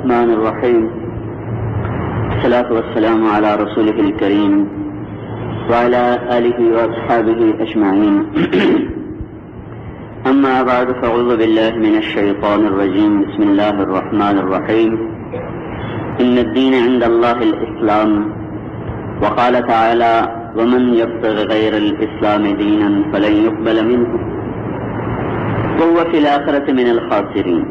الرحمن الرحيم. الصلاة والسلام على رسوله الكريم وعلى آله وأصحابه أجمعين. أما بعد فأعوذ بالله من الشيطان الرجيم. بسم الله الرحمن الرحيم. إن الدين عند الله الإسلام. وقال تعالى: ومن يبتغ غير الإسلام دينا فلن يقبل منه وهو في الآخرة من الخاسرين.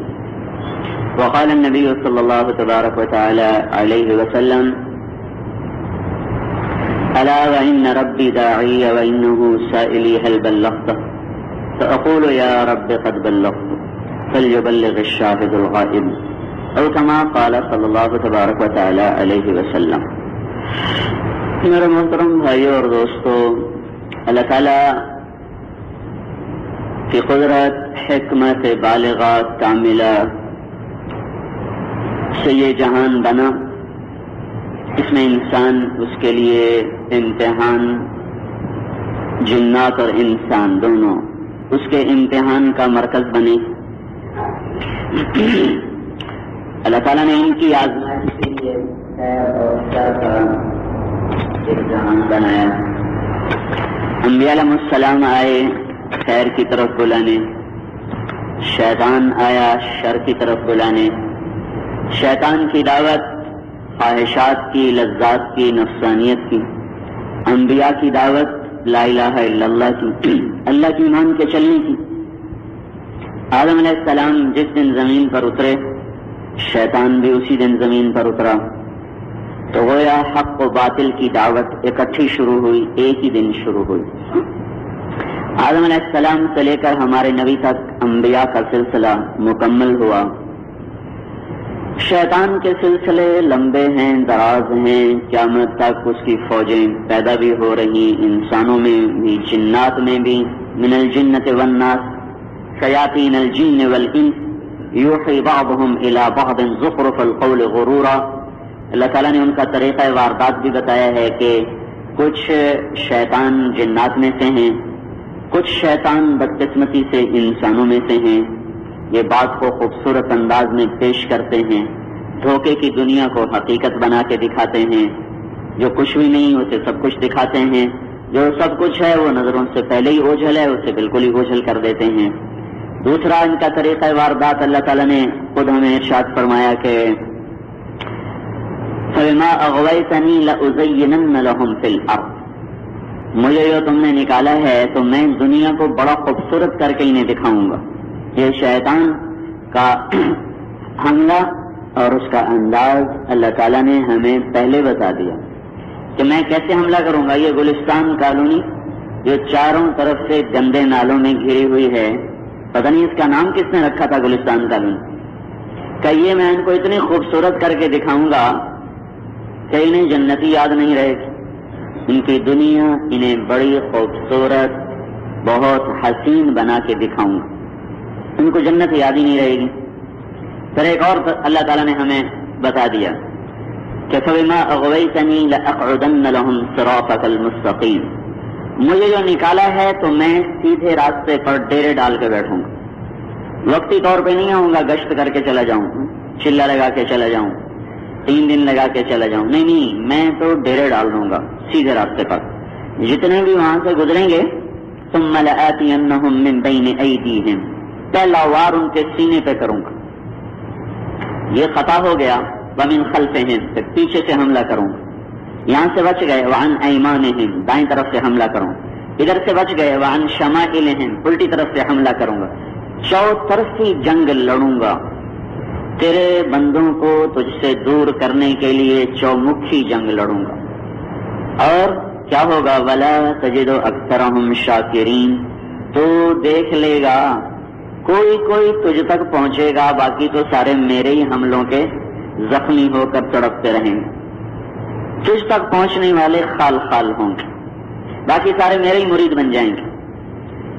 وقال النبي صلى الله تبارك وتعالى عليه وسلم: ألا وإن ربي داعي وإنه سائلي هل بلغت؟ فأقول يا رب قد بلغت فليبلغ الشاهد الغائب، أو كما قال صلی اللہ تبارک و تعالی علیہ وسلم. میرے محترم بھائیوں اور دوستو، اللہ تعالیٰ کی قدرت، حکمت بالغہ کاملہ سے یہ جہان بنا. اس میں انسان، اس کے لیے امتحان، جنات اور انسان دونوں اس کے امتحان کا مرکز بنے. اللہ تعالیٰ نے ان کی آزمائش کے لیے خیر اور شر کا ایک جہان بنایا. انبیاء علیہ السلام آئے خیر کی طرف بلانے، شیطان آیا شر کی طرف بلانے. شیطان کی دعوت خواہشات کی، لذات کی، نفسانیت کی. انبیاء کی دعوت لا الہ الا اللہ کی، اللہ کی مان کے چلنے کی. آدم علیہ السلام جس دن زمین پر اترے، شیطان بھی اسی دن زمین پر اترا. تو گویا حق و باطل کی دعوت اکٹھی شروع ہوئی، ایک ہی دن شروع ہوئی. آدم علیہ السلام سے لے کر ہمارے نبی تک انبیاء کا سلسلہ مکمل ہوا. شیطان کے سلسلے لمبے ہیں، دراز ہیں. قیامت تک اس کی فوجیں پیدا بھی ہو رہی، انسانوں میں بھی، جنات میں بھی. من الجنة والناس شیاطین الجن والانس یوحی بعضهم الى بعض زخرف القول غرورا. اللہ تعالیٰ نے ان کا طریقہ واردات بھی بتایا ہے کہ کچھ شیطان جنات میں سے ہیں، کچھ شیطان بدقسمتی سے انسانوں میں سے ہیں. یہ بات کو خوبصورت انداز میں پیش کرتے ہیں، دھوکے کی دنیا کو حقیقت بنا کے دکھاتے ہیں. جو کچھ بھی نہیں اسے سب کچھ دکھاتے ہیں، جو سب کچھ ہے وہ نظروں سے پہلے ہی اوجھل ہے اسے بالکل ہی اوجھل کر دیتے ہیں. دوسرا ان کا طریقہ واردات اللہ تعالیٰ نے خود ہمیں ارشاد فرمایا کہ فَبِمَا أَغْوَيْتَنِي لَأُزَيِّنَنَّ لَهُمْ فِي الْأَرْضِ. مجھے جو تم نے نکالا ہے تو میں دنیا کو بڑا خوبصورت کر کے انہیں دکھاؤں گا. یہ شیطان کا حملہ اور اس کا انداز اللہ تعالیٰ نے ہمیں پہلے بتا دیا کہ میں کیسے حملہ کروں گا. یہ گلستان کالونی جو چاروں طرف سے گندے نالوں میں گھری ہوئی ہے، پتہ نہیں اس کا نام کس نے رکھا تھا گلستان کالونی. کہ یہ میں ان کو اتنی خوبصورت کر کے دکھاؤں گا کہ انہیں جنتی یاد نہیں رہے گی. ان کی دنیا انہیں بڑی خوبصورت، بہت حسین بنا کے دکھاؤں گا، ان کو جنت یاد ہی نہیں رہے گی. پھر ایک اور اللہ تعالیٰ نے ہمیں بتا دیا کہ فَبِمَا أَغْوَيْتَنِي لَأَقْعُدَنَّ لَهُمْ صِرَاطَكَ الْمُسْتَقِيمَ. مجھے جو نکالا ہے تو میں سیدھے راستے پر ڈیرے ڈال کے بیٹھوں گا. وقتی طور پہ نہیں آؤں گا، گشت کر کے چلا جاؤں، چلہ لگا کے چلا جاؤں، 3 دن لگا کے چلا جاؤں. نہیں، میں تو ڈیرے ڈال دوں گا سیدھے راستے پر. جتنے بھی وہاں سے گزریں گے ثُمَّ لَآتِيَنَّهُم مِّن بَيْنِ أَيْدِيهِمْ، پہلا وار ان کے سینے پہ کروں گا. یہ خطا ہو گیا. وَمِن خَلْفِهِمْ، پھر پیچھے سے حملہ کروں گا. یہاں سے بچ گئے. وَعَنْ أَيْمَانِهِمْ، دائیں طرف سے حملہ کروں. ادھر سے بچ گئے. وَعَنْ شَمَائِلِهِمْ، الٹی طرف سے حملہ کروں گا. چوطرفی جنگ لڑوں گا. تیرے بندوں کو تجھ سے دور کرنے کے لیے چومکھی جنگ لڑوں گا. اور کیا ہوگا؟ وَلَا تَجِدُ أَكْثَرَهُمْ شَاكِرِينَ، تو دیکھ لے گا کوئی تجھ تک پہنچے گا، باقی تو سارے میرے ہی حملوں کے زخمی ہو کر تڑپتے رہیں گے. تجھ تک پہنچنے والے خال خال ہوں گے، باقی سارے میرے ہی مرید بن جائیں گے.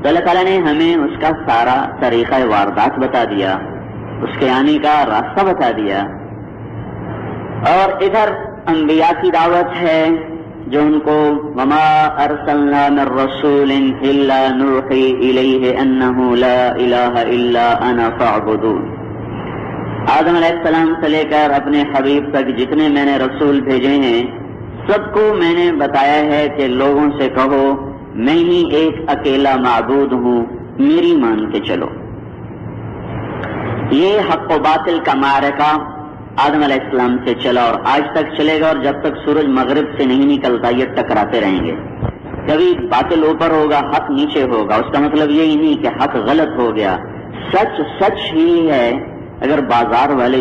تو اللہ تعالیٰ نے ہمیں اس کا سارا طریقہ واردات بتا دیا، اس کے آنے کا راستہ بتا دیا. اور ادھر انبیاء کی دعوت ہے جو ان کو وما ارسلنا من رسول الا نوحی الیہ انہ لا الہ الا انا فاعبدون. آدم علیہ السلام سے لے کر اپنے حبیب تک جتنے میں نے رسول بھیجے ہیں سب کو میں نے بتایا ہے کہ لوگوں سے کہو میں ہی ایک اکیلا معبود ہوں، میری مان کے چلو۔ یہ حق و باطل کا معرکہ آدم علیہ السلام سے چلا اور آج تک چلے گا، اور جب تک سورج مغرب سے نہیں نکلتا یہ ٹکراتے رہیں گے۔ کبھی باطل اوپر ہوگا، حق نیچے ہوگا۔ اس کا مطلب یہی نہیں کہ حق غلط ہو گیا، سچ سچ ہی ہے۔ اگر بازار والے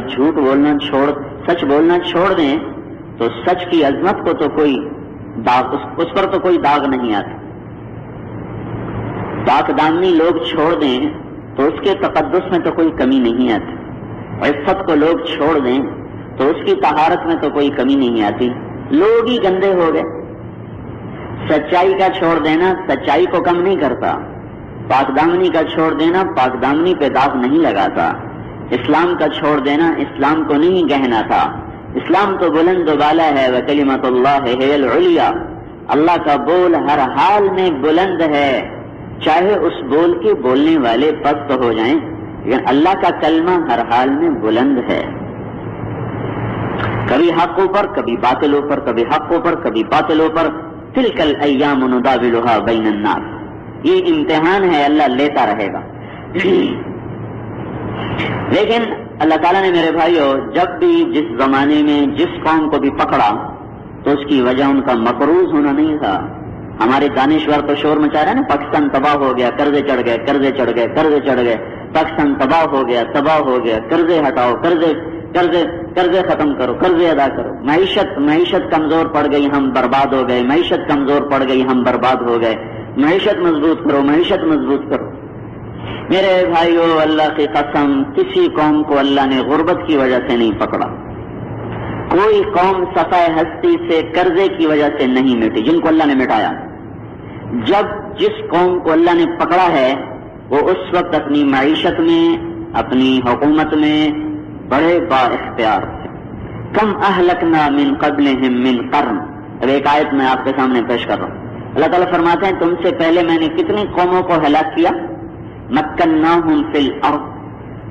سچ بولنا چھوڑ دیں تو سچ کی عظمت کو تو کوئی داغ اس پر تو کوئی داغ نہیں آتا۔ پاک دامنی لوگ چھوڑ دیں تو اس کے تقدس میں تو کوئی کمی نہیں آتی، عفت کو لوگ چھوڑ دیں تو اس کی طہارت میں تو کوئی کمی نہیں آتی۔ لوگ ہی گندے ہو گئے۔ سچائی کا چھوڑ دینا سچائی کو کم نہیں کرتا، پاک دامنی کا چھوڑ دینا پاک دامنی پہ داغ نہیں لگاتا، اسلام کا چھوڑ دینا اسلام کو نہیں گہنا تھا۔ اسلام تو بلند و بالا ہے، وکلمۃ اللہ ہی العلیٰ، اللہ کا بول ہر حال میں بلند ہے، چاہے اس بول کے بولنے والے پست ہو جائیں، لیکن اللہ کا کلمہ ہر حال میں بلند ہے۔ کبھی حق اوپر، کبھی باطل اوپر، کبھی حق اوپر، کبھی باطل اوپر۔ تلک الایام نداولها بین الناس، یہ امتحان ہے، اللہ لیتا رہے گا۔ لیکن اللہ تعالیٰ نے میرے بھائیوں جب بھی جس زمانے میں جس قوم کو بھی پکڑا تو اس کی وجہ ان کا مقروض ہونا نہیں تھا۔ ہمارے دانشور تو شور مچا رہے ہیں نا، پاکستان تباہ ہو گیا، قرضے چڑھ گئے، قرضے چڑھ گئے، قرضے چڑھ گئے، پاکستان تباہ ہو گیا، تباہ ہو گیا، قرضے ہٹاؤ، قرضے ختم کرو، قرضے ادا کرو، معیشت کمزور پڑ گئی، ہم برباد ہو گئے، معیشت کمزور پڑ گئی، ہم برباد ہو گئے، معیشت مضبوط کرو، معیشت مضبوط کرو۔ میرے بھائیو اللہ کی قسم کسی قوم کو اللہ نے غربت کی وجہ سے نہیں پکڑا، کوئی قوم صفائے ہستی سے قرضے کی وجہ سے نہیں مٹی جن کو اللہ نے مٹایا۔ جب جس قوم کو اللہ نے پکڑا ہے وہ اس وقت اپنی معیشت میں، اپنی حکومت میں بڑے با اختیار تھے۔ کم اہلکنا من قبلہم من قرن، اب ایک آیت میں آپ کے سامنے پیش کر رہا ہوں۔ اللہ تعالیٰ فرماتے ہیں تم سے پہلے میں نے کتنی قوموں کو ہلاک کیا، مکناہم فی الارض،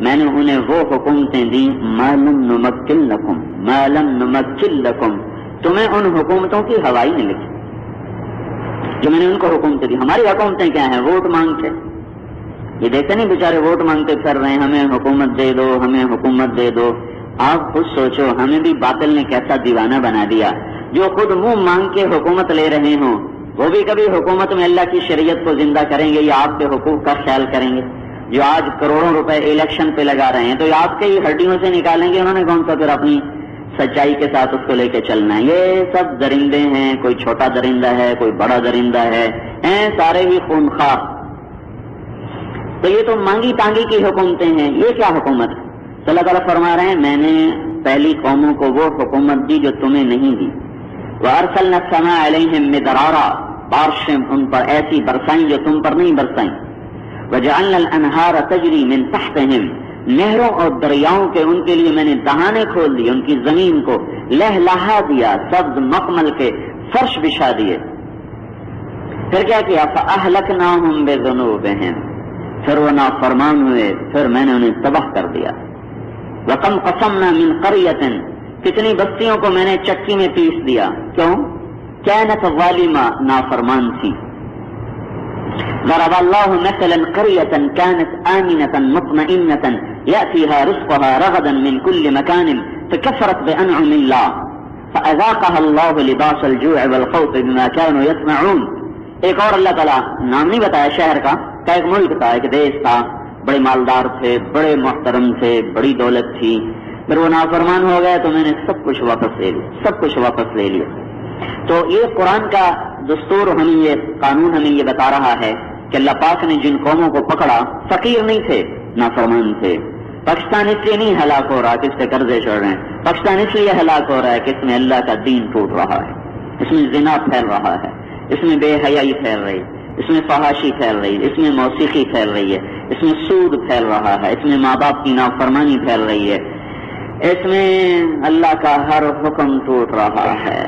میں نے انہیں وہ حکومتیں دی ما لم نمکن لکم، ما لم نمکن لکم، تمہیں ان حکومتوں کی ہوائی نہیں لکھی جو میں نے ان کو حکومتیں دی۔ ہماری حکومتیں کیا ہیں؟ ووٹ مانگ کے، یہ دیکھتے نہیں بیچارے ووٹ مانگتے پھر رہے ہیں، ہمیں حکومت دے دو، ہمیں حکومت دے دو۔ آپ خود سوچو ہمیں بھی باطل نے کیسا دیوانہ بنا دیا، جو خود منہ مانگ کے حکومت لے رہے ہوں وہ بھی کبھی حکومت میں اللہ کی شریعت کو زندہ کریں گے یا آپ کے حقوق کا خیال کریں گے؟ جو آج کروڑوں روپے الیکشن پہ لگا رہے ہیں تو یہ آپ کے ہی ہڈیوں سے نکالیں گے، انہوں نے کون سا پھر اپنی سچائی کے ساتھ اس کو لے کے چلنا ہے؟ یہ سب درندے ہیں، کوئی چھوٹا درندہ ہے، کوئی بڑا درندہ ہے، سارے ہی خونخوار۔ تو یہ تو مانگی تانگی کی حکومتیں ہیں، یہ کیا حکومت ہے؟ تو اللہ تعالیٰ فرما رہے ہیں میں نے پہلی قوموں کو وہ حکومت دی جو تمہیں نہیں دی۔ وَأَرْسَلْنَا السَّمَاءَ عَلَيْهِمْ مِدْرَارًا، بارشیں ان پر ایسی برسائیں جو تم پر نہیں برسائیں۔ وَجَعَلْنَا الْأَنْهَارَ تَجْرِي مِنْ تَحْتِهِمْ، نہروں اور دریاؤں کے ان کے لیے میں نے دہانے کھول دیے، ان کی زمین کو لہلہا دیا، سبز مخمل کے فرش بچھا دیے۔ پھر کیا کیا؟ فَأَهْلَكْنَاهُمْ بِذُنُوبِهِمْ، پھر وہ نافرمان ہوئے، پھر میں نے انہیں تباہ کر دیا۔ وَكَمْ قَصَمْنَا مِنْ قَرْيَةٍ، کتنی بستیوں کو میں نے چکی میں پیس دیا، کیوں؟ كانت ظالمہ، نافرمان تھی۔ ضرب اللہ مثلا قرية كانت آمنة مطمئنة يأتيها رزقها رغدا من كل مكان فكفرت بأنعم الله فأذاقها الله لباس الجوع والخوف بما كانوا يصنعون۔ ایک اور اللہ تعالیٰ نام نہیں بتایا شہر کا ایک ملک تھا، ایک دیش تھا، بڑے مالدار تھے، بڑے محترم تھے، بڑی دولت تھی، پھر وہ نافرمان ہو گئے تو میں نے سب کچھ واپس لے لیا، سب کچھ واپس لے لیا۔ تو یہ قرآن کا دستور ہمیں، یہ قانون ہمیں یہ بتا رہا ہے کہ اللہ پاک نے جن قوموں کو پکڑا فقیر نہیں تھے، نافرمان تھے۔ پاکستان اس لیے نہیں ہلاک ہو رہا کہ اس پہ قرضے چڑھ رہے ہیں، پاکستان اس لیے ہلاک ہو رہا ہے کہ اس میں اللہ کا دین ٹوٹ رہا ہے، اس میں زنا پھیل رہا ہے، اس میں بے حیائی پھیل رہی ہے، اس میں فحاشی پھیل رہی ہے، اس میں موسیقی پھیل رہی ہے، اس میں سود پھیل رہا ہے، اس میں ماں باپ کی نافرمانی پھیل رہی ہے، اس میں اللہ کا ہر حکم ٹوٹ رہا ہے،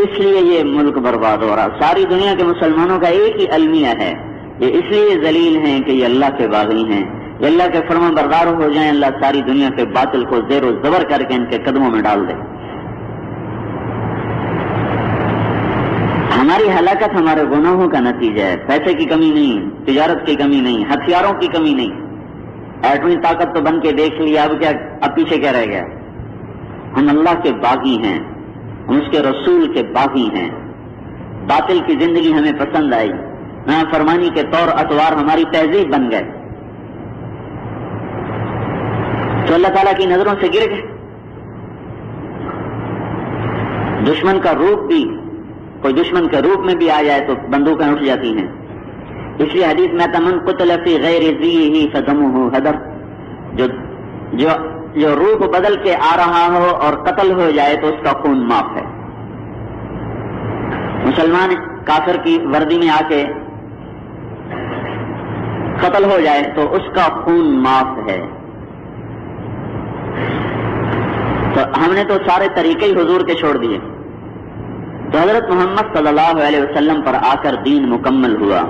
اس لیے یہ ملک برباد ہو رہا۔ ساری دنیا کے مسلمانوں کا ایک ہی المیہ ہے، یہ اس لیے ذلیل ہیں کہ یہ اللہ کے باغی ہیں، یہ اللہ کے فرما بردار ہو جائیں، اللہ ساری دنیا کے باطل کو زیر و زبر کر کے ان کے قدموں میں ڈال دے۔ ہماری ہلاکت ہمارے گناہوں کا نتیجہ ہے، پیسے کی کمی نہیں، تجارت کی کمی نہیں، ہتھیاروں کی کمی نہیں۔ ایٹمی طاقت تو بن کے دیکھ لیا، اب پیچھے کیا رہ گیا؟ ہم اللہ کے باغی ہیں، ہم اس کے رسول کے باغی ہیں۔ باطل کی زندگی ہمیں پسند آئی، فرمانی کے طور اطوار ہماری تہذیب بن گئے، تو اللہ تعالیٰ کی نظروں سے گر گئے۔ دشمن کا روپ بھی، کوئی دشمن کے روپ میں بھی آ جائے تو بندوقیں اٹھ جاتی ہیں۔ اس لیے حدیث میں من قتل فی غیر ذیہ فدمہ حدر، جو روپ بدل کے آ رہا ہو اور قتل ہو جائے تو اس کا خون معاف ہے۔ مسلمان کافر کی وردی میں آ کے قتل ہو جائے تو اس کا خون معاف ہے۔ تو ہم نے تو سارے طریقے ہی حضور کے چھوڑ دیے، تو حضرت محمد صلی اللہ علیہ وسلم پر آ کر دین مکمل ہوا۔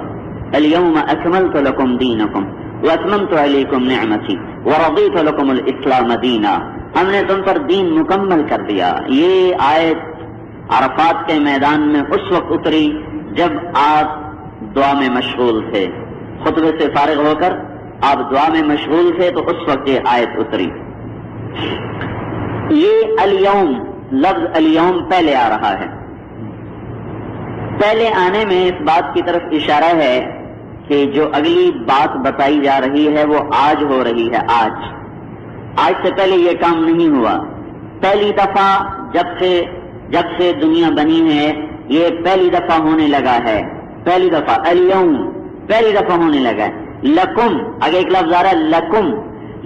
الیوم اکملت لکم دینکم واتممت علیکم نعمتی ورضیت لکم الاسلام دینا، ہم نے تم پر دین مکمل کر دیا۔ یہ آیت عرفات کے میدان میں اس وقت اتری جب آپ دعا میں مشغول تھے، خطبے سے فارغ ہو کر آپ دعا میں مشغول تھے، تو اس وقت یہ آیت اتری۔ یہ الیوم، لفظ الیوم پہلے آ رہا ہے۔ پہلے آنے میں اس بات کی طرف اشارہ ہے کہ جو اگلی بات بتائی جا رہی ہے وہ آج ہو رہی ہے۔ آج سے پہلے یہ کام نہیں ہوا۔ پہلی دفعہ جب سے دنیا بنی ہے یہ پہلی دفعہ ہونے لگا ہے۔ پہلی دفعہ الیوم، پہلی دفعہ ہونے لگا ہے۔ لکم، آگے ایک لفظ آ رہا ہے لکم۔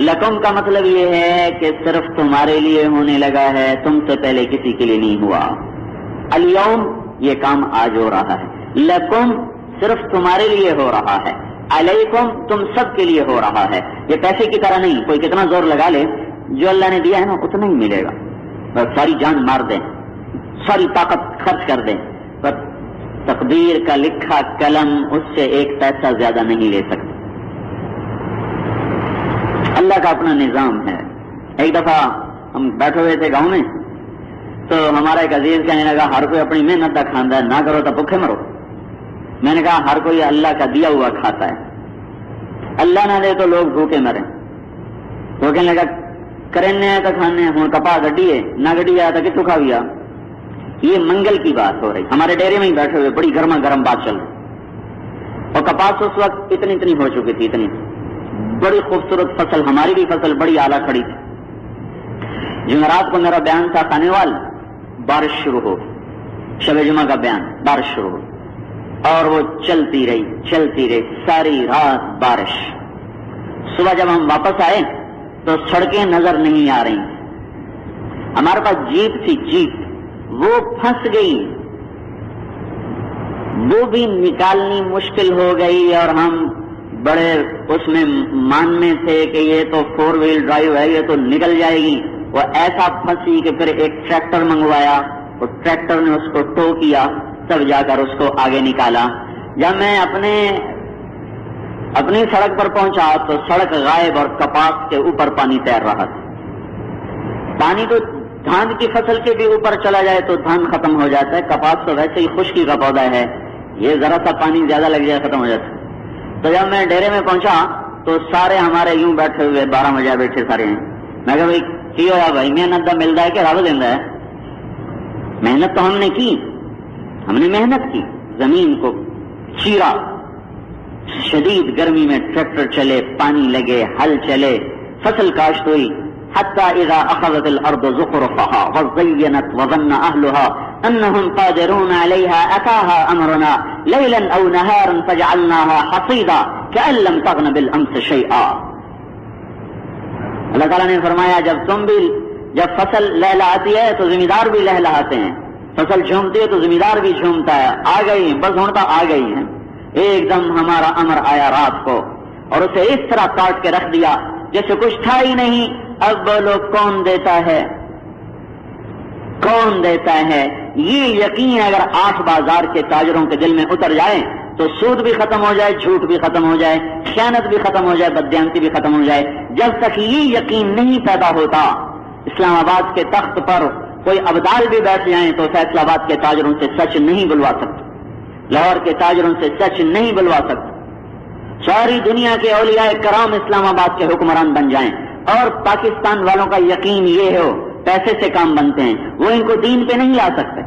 لکم کا مطلب یہ ہے کہ صرف تمہارے لیے ہونے لگا ہے، تم سے پہلے کسی کے لیے نہیں ہوا۔ الیوم، یہ کام آج ہو رہا ہے۔ لکم، صرف تمہارے لیے ہو رہا ہے۔ علیکم، تم سب کے لیے ہو رہا ہے۔ یہ پیسے کی طرح نہیں، کوئی کتنا زور لگا لے، جو اللہ نے دیا ہے نا اتنا ہی ملے گا، بس ساری جان مار دیں، ساری طاقت خرچ کر دیں، پر تقدیر کا لکھا قلم اس سے ایک پیسہ زیادہ نہیں لے سکتے۔ اللہ کا اپنا نظام ہے۔ ایک دفعہ ہم بیٹھے ہوئے تھے گاؤں میں، تو ہمارا ایک عزیز کہنے لگا ہر کوئی اپنی محنت کا کھانا ہے، نہ کرو تو بھوکے مرو۔ میں نے کہا ہر کوئی اللہ کا دیا ہوا کھاتا ہے، اللہ نہ دے تو لوگ بھوکے مریں۔ تو کہنے لگا کرنے تو کھانے ہوں، کپا گڈیے نہ گڈی آیا تو کتوں کھاویا۔ یہ منگل کی بات ہو رہی، ہمارے ڈیرے میں ہی بیٹھے ہوئے بڑی گرما گرم بات چل رہی، اور کپاس اس وقت اتنی ہو چکی تھی، اتنی بڑی خوبصورت فصل، ہماری بھی فصل بڑی اعلیٰ کھڑی تھی۔ جمعرات کو میرا بیان تھا خانے وال، بارش شروع ہو، شب جمعہ کا بیان، بارش شروع ہو، اور وہ چلتی رہی ساری رات بارش۔ صبح جب ہم واپس آئے تو سڑکیں نظر نہیں آ رہی، ہمارے پاس جیپ تھی، جیپ وہ پھنس گئی، وہ بھی نکالنی مشکل ہو گئی، اور ہم بڑے اس میں مان میں تھے کہ یہ تو 4 وہیل ڈرائیو ہے، یہ تو نکل جائے گی۔ وہ ایسا پھنسی کہ پھر ایک ٹریکٹر منگوایا، اور ٹریکٹر نے اس کو ٹو کیا، تب جا کر اس کو آگے نکالا۔ جب میں اپنی سڑک پر پہنچا تو سڑک غائب اور کپاس کے اوپر پانی تیر رہا تھا۔ پانی تو دھان کی فصل کے بھی اوپر چلا جائے تو دھان ختم ہو جاتا ہے، کپاس تو ویسے ہی خشکی کا پودا ہے، یہ ذرا سا پانی زیادہ لگ جائے ختم ہو جاتا ہے۔ تو جب میں ڈیرے میں پہنچا تو سارے ہمارے یوں بیٹھے ہوئے 12 بجے بیٹھے سارے ہیں۔ میں کہا بھائی کی ہوا بھائی، محنت دا ملتا ہے کہ رب دینا ہے؟ محنت تو ہم نے کی، ہم نے محنت کی، زمین کو چیرا، شدید گرمی میں ٹریکٹر چلے، پانی لگے، ہل چلے، فصل کاشت ہوئی، حتی اذا اخذت الارض زخرفها وزینت وظن اهلها انهم قادرون عليها اتاها امرنا ليلا او نهارا فجعلناها حصيدا كأن لم تغن بالامس شيئا۔ اللہ تعالیٰ نے فرمایا جب فصل لہلاتی ہے تو ذمہ دار بھی لہلاتے ہیں، فصل جھومتی ہے تو ذمہ دار بھی جھومتا ہے۔ آ گئی، بس ہونتا آ گئی ہیں، ایک دم ہمارا امر آیا رات کو، اور اسے اس طرح کاٹ کے رکھ دیا جیسے کچھ تھا ہی نہیں۔ اب بولو کون دیتا ہے؟ کون دیتا ہے؟ یہ یقین اگر 8 بازار کے تاجروں کے دل میں اتر جائے تو سود بھی ختم ہو جائے، جھوٹ بھی ختم ہو جائے، خیانت بھی ختم ہو جائے، بددیانتی بھی ختم ہو جائے۔ جب تک یہ یقین نہیں پیدا ہوتا، اسلام آباد کے تخت پر کوئی ابدال بھی بیٹھ جائیں تو فیصلہ آباد کے تاجروں سے سچ نہیں بلوا سکتے، لاہور کے تاجروں سے سچ نہیں بلوا سکتے۔ ساری دنیا کے اولیاء کرام اسلام آباد کے حکمران بن جائیں اور پاکستان والوں کا یقین یہ ہو پیسے سے کام بنتے ہیں، وہ ان کو دین پہ نہیں لا سکتے۔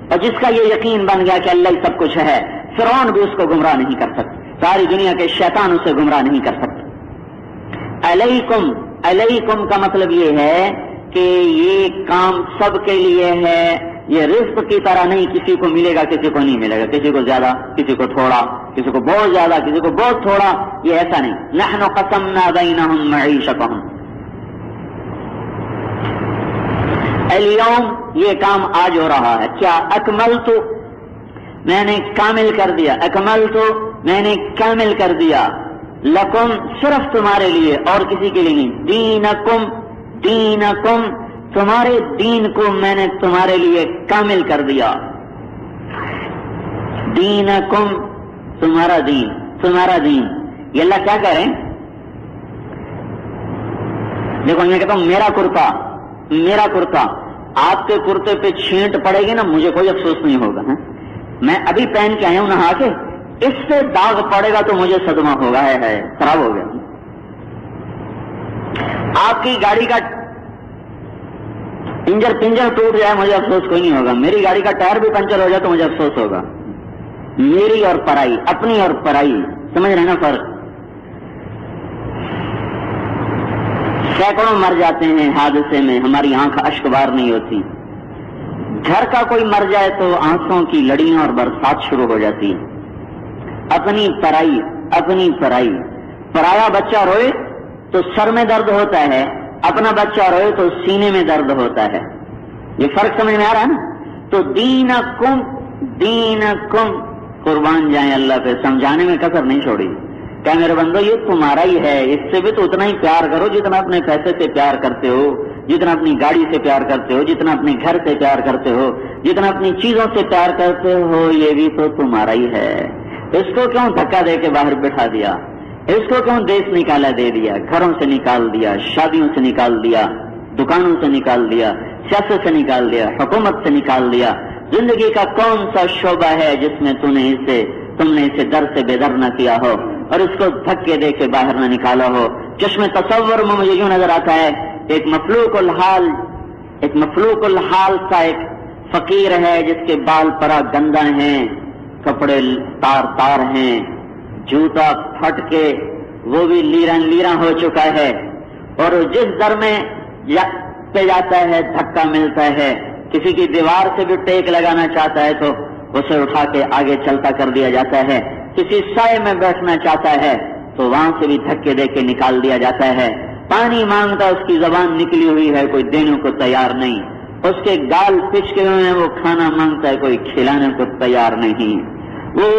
اور جس کا یہ یقین بن گیا کہ اللہ ہی سب کچھ ہے، فرعون بھی اس کو گمراہ نہیں کر سکتے، ساری دنیا کے شیطان اسے گمراہ نہیں کر سکتے۔ علیکم، علیکم کا مطلب یہ ہے کہ یہ کام سب کے لیے ہے، یہ رزق کی طرح نہیں، کسی کو ملے گا کسی کو نہیں ملے گا، کسی کو زیادہ کسی کو تھوڑا، کسی کو بہت زیادہ کسی کو بہت تھوڑا، یہ ایسا نہیں۔ نحن قسمنا بینہم معیشتہم، الیوم یہ کام آج ہو رہا ہے۔ کیا؟ اکملت، میں نے کامل کر دیا، اکملت میں نے کامل کر دیا، لکم صرف تمہارے لیے اور کسی کے لیے نہیں، دینکم، دینکم تمہارے دین کو میں نے تمہارے لیے کامل کر دیا۔ دینکم تمہارا دین، تمہارا دین، یہ اللہ کیا کہہ رہے ہیں؟ دیکھو میں کہتا ہوں میرا کرتا، میرا کرتا، آپ کے کرتے پہ چھینٹ پڑے گی نا مجھے کوئی افسوس نہیں ہوگا، میں ابھی پہن کے آیا ہوں نہا کے، اس سے داغ پڑے گا تو مجھے صدمہ ہوگا، ہے خراب ہو گیا۔ آپ کی گاڑی کا انجر پنجر ٹوٹ جائے مجھے افسوس کوئی نہیں ہوگا، میری گاڑی کا ٹائر بھی پنچر ہو جائے تو مجھے افسوس ہوگا۔ میری اور پرائی، اپنی اور پرائی، سمجھ رہے نا فرق؟ سینکڑوں مر جاتے ہیں حادثے میں، ہماری آنکھ اشک بار نہیں ہوتی۔ گھر کا کوئی مر جائے تو آنسوں کی لڑیاں اور برسات شروع ہو جاتی ہے۔ اپنی پرائی، اپنی پرائی، پرایا بچہ روئے تو سر میں درد ہوتا ہے، اپنا بچہ روئے تو سینے میں درد ہوتا ہے۔ یہ فرق سمجھ میں آ رہا ہے نا؟ تو دینکم، دینکم، قربان جائیں اللہ پہ، سمجھانے میں کسر نہیں چھوڑی۔ کیا میرے بندو یہ تمہارا ہی ہے، اس سے بھی تو اتنا ہی پیار کرو جتنا اپنے پیسے سے پیار کرتے ہو، جتنا اپنی گاڑی سے پیار کرتے ہو، جتنا اپنے گھر سے پیار کرتے ہو، جتنا اپنی چیزوں سے پیار کرتے ہو، یہ بھی تو تمہارا ہی ہے۔ اس کو کیوں دھکا دے کے باہر بٹھا دیا؟ اس کو کیوں دیش نکالا دے دیا، گھروں سے نکال دیا، شادیوں سے نکال دیا، دکانوں سے نکال دیا، سیاست سے نکال دیا، حکومت سے نکال دیا؟ زندگی کا کون سا شعبہ ہے جس میں تم نے اسے در سے بے در نہ کیا ہو اور اس کو دھکے دے کے باہر نہ نکالا ہو؟ چشم تصور میں مجھے یوں نظر آتا ہے ایک مفلوق الحال سا ایک فقیر ہے جس کے بال پرا گندا ہیں، کپڑے تار تار ہیں، جوتا پھٹ کے وہ بھی لیراں ہو چکا ہے، اور جس در میں پہ جاتا ہے دھکا ملتا ہے، کسی کی دیوار سے بھی ٹیک لگانا چاہتا ہے تو اسے اٹھا کے آگے چلتا کر دیا جاتا ہے، کسی سائے میں بیٹھنا چاہتا ہے تو وہاں سے بھی دھکے دے کے نکال دیا جاتا ہے۔ پانی مانگتا اس کی زبان نکلی ہوئی ہے، کوئی دینے کو تیار نہیں، اس کے گال پچکے ہوئے ہیں، وہ کھانا مانگتا ہے، کوئی کھلانے کو تیار نہیں، وہ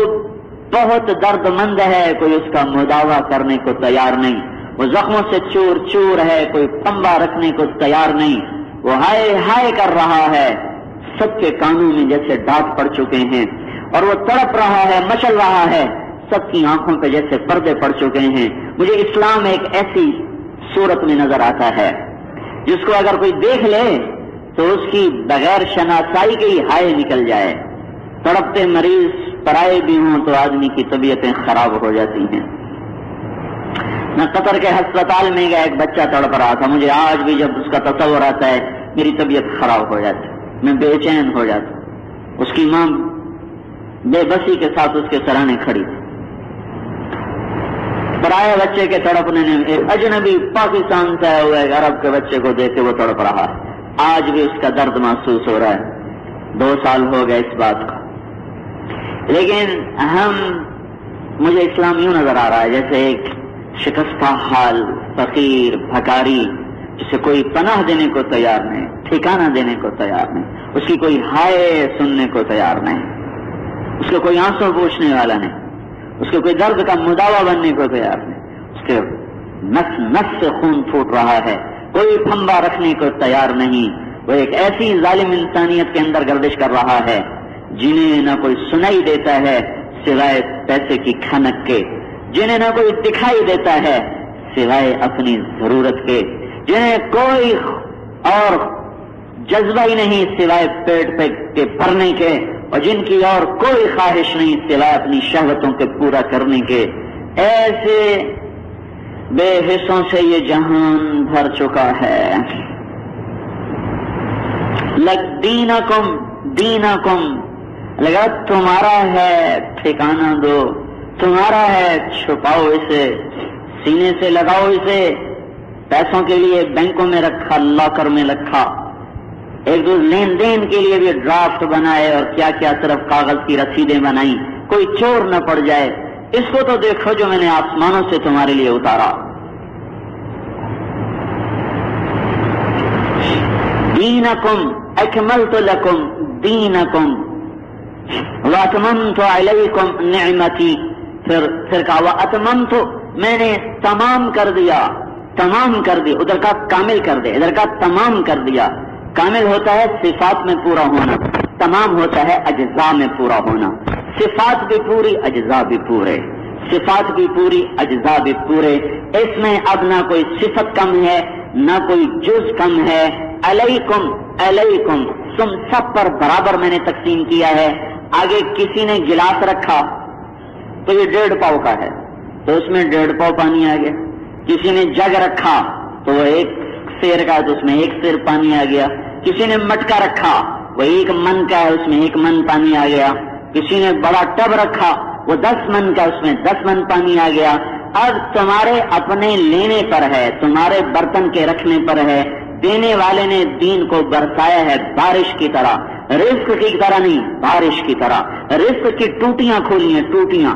بہت درد مند ہے، کوئی اس کا مداوا کرنے کو تیار نہیں، وہ زخموں سے چور چور ہے، کوئی پھمبا رکھنے کو تیار نہیں، وہ ہائے ہائے کر رہا ہے، سب کے کانوں میں جیسے ڈانٹ پڑ چکے ہیں اور وہ تڑپ رہا ہے، مچل رہا ہے، سب کی آنکھوں پہ جیسے پردے پڑ چکے ہیں۔ مجھے اسلام ایک ایسی صورت میں نظر آتا ہے جس کو اگر کوئی دیکھ لے تو اس کی بغیر شناسائی کے ہی ہائے نکل جائے۔ تڑپتے مریض پرائے بھی ہوں تو آدمی کی طبیعتیں خراب ہو جاتی ہیں۔ میں قطر کے ہسپتال میں گیا، ایک بچہ تڑپ رہا تھا، مجھے آج بھی جب اس کا تصور آتا ہے میری طبیعت خراب ہو جاتی، میں بے چین ہو جاتا۔ اس کی ماں بے بسی کے ساتھ اس کے سرانے کھڑی تھی۔ پرائے بچے کے تڑپنے نے ایک اجنبی پاکستان سے آئے ہوئے ایک عرب کے بچے کو دیکھ کے وہ تڑپ رہا ہے، آج بھی اس کا درد محسوس ہو رہا ہے، 2 سال ہو گئے اس بات کو۔ لیکن مجھے اسلام یوں نظر آ رہا ہے جیسے ایک شکستہ حال فقیر بھکاری جسے کوئی پناہ دینے کو تیار نہیں، ٹھکانہ دینے کو تیار نہیں، اس کی کوئی ہائے سننے کو تیار نہیں، اس کو کوئی آنسو پوچھنے والا نہیں، اس کو کوئی درد کا مداوا بننے کو تیار نہیں، اس کے نس نس سے خون پھوٹ رہا ہے، کوئی پھمبا رکھنے کو تیار نہیں۔ وہ ایک ایسی ظالم انسانیت کے اندر گردش کر رہا ہے جنہیں نہ کوئی سنائی دیتا ہے، سوائے پیسے کی کھنک کے، جنہیں نہ کوئی دکھائی دیتا ہے سوائے اپنی ضرورت کے، جنہیں کوئی اور جذبہ ہی نہیں سوائے پیٹ پہ کے بھرنے کے، اور جن کی اور کوئی خواہش نہیں سوائے اپنی شہوتوں کے پورا کرنے کے، ایسے بے حصوں سے یہ جہان بھر چکا ہے۔ دینکم لگا تمہارا ہے ٹھکانہ دو، تمہارا ہے چھپاؤ اسے، سینے سے لگاؤ اسے، پیسوں کے لیے بینکوں میں رکھا، لاکر میں رکھا، ایک دو لین دین کے لیے بھی ڈرافٹ بنائے اور کیا کیا صرف کاغذ کی رسیدیں بنائی، کوئی چور نہ پڑ جائے۔ اس کو تو دیکھو جو میں نے آسمانوں سے تمہارے لیے اتارا۔ دینکم اکملت لکم دینکم واتممت علیکم نعمتی، پھر کہا واتممت، میں نے تمام کر دیا، تمام کر دی، ادھر کا کامل کر دے، ادھر کا تمام کر دیا۔ کامل ہوتا ہے صفات میں پورا ہونا، تمام ہوتا ہے اجزاء میں پورا ہونا، صفات بھی پوری اجزاء بھی پورے، صفات بھی پوری اجزاء بھی پورے، اس میں اب نہ کوئی صفت کم ہے نہ کوئی جز کم ہے۔ علیکم علیکم، تم سب پر برابر میں نے تقسیم کیا ہے۔ آگے کسی نے گلاس رکھا تو یہ 1.5 پاؤ کا ہے تو اس میں 1.5 پاؤ پانی آ گیا، کسی نے جگ رکھا تو وہ 1 سیر کا ہے تو اس میں 1 سیر پانی آ گیا، کسی نے مٹکا رکھا وہ 1 من کا ہے اس میں 1 من پانی آ گیا، کسی نے بڑا ٹب رکھا وہ 10 من کا اس میں 10 من پانی آ گیا۔ اب تمہارے اپنے لینے پر ہے، تمہارے برتن کے رکھنے پر ہے۔ دینے والے نے دین کو برسایا ہے بارش کی طرح، رزق کی طرح نہیں، بارش کی طرح۔ رزق کی ٹوٹیاں کھولی ہیں، ٹوٹیاں،